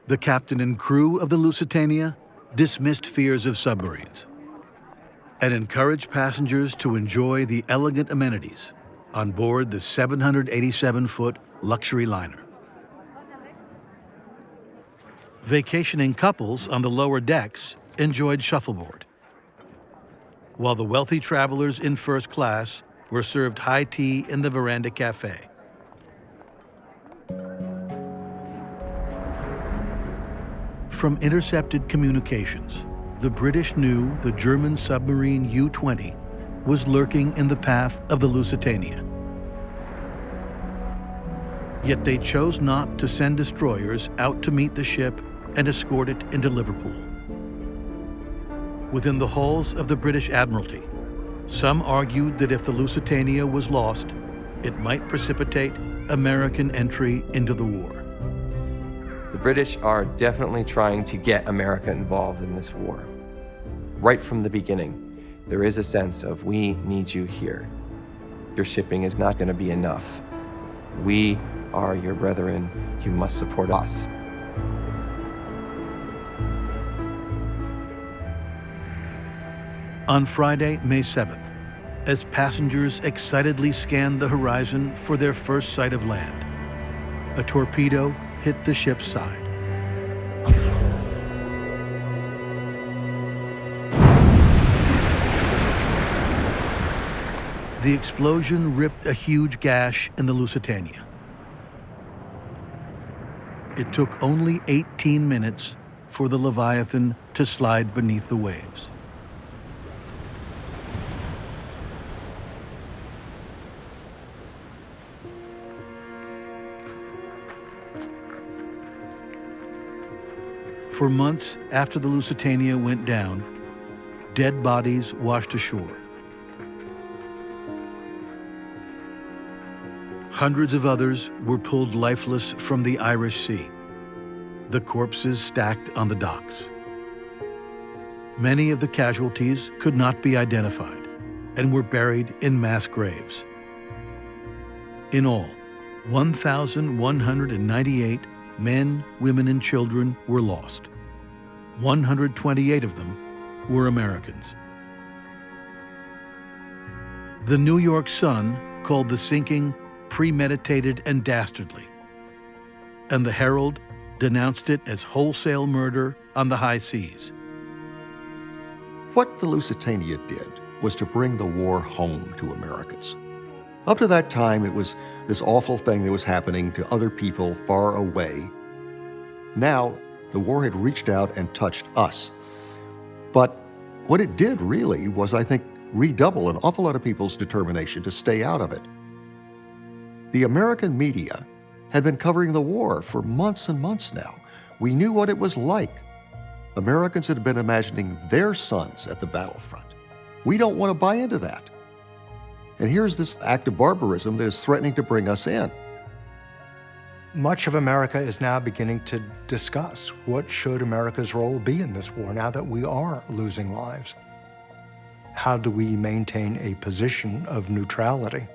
The captain and crew of the Lusitania dismissed fears of submarines and encouraged passengers to enjoy the elegant amenities on board the 787-foot luxury liner. Vacationing couples on the lower decks enjoyed shuffleboard, while the wealthy travelers in first class were served high tea in the veranda cafe. From intercepted communications, the British knew the German submarine U-20 was lurking in the path of the Lusitania. Yet they chose not to send destroyers out to meet the ship and escort it into Liverpool. Within the halls of the British Admiralty, some argued that if the Lusitania was lost, it might precipitate American entry into the war. The British are definitely trying to get America involved in this war. Right from the beginning, there is a sense of, we need you here. Your shipping is not going to be enough. We are your brethren. You must support us. On Friday, May 7th, as passengers excitedly scanned the horizon for their first sight of land, a torpedo hit the ship's side. The explosion ripped a huge gash in the Lusitania. It took only 18 minutes for the Leviathan to slide beneath the waves. For months after the Lusitania went down, dead bodies washed ashore. Hundreds of others were pulled lifeless from the Irish Sea, the corpses stacked on the docks. Many of the casualties could not be identified and were buried in mass graves. In all, 1,198 men, women, and children were lost. 128 of them were Americans. The New York Sun called the sinking premeditated and dastardly, and the Herald denounced it as wholesale murder on the high seas. What the Lusitania did was to bring the war home to Americans. Up to that time, it was this awful thing that was happening to other people far away. Now, the war had reached out and touched us. But what it did really was, I think, redouble an awful lot of people's determination to stay out of it. The American media had been covering the war for months and months now. We knew what it was like. Americans had been imagining their sons at the battlefront. We don't want to buy into that. And here's this act of barbarism that is threatening to bring us in. Much of America is now beginning to discuss what should America's role be in this war now that we are losing lives. How do we maintain a position of neutrality?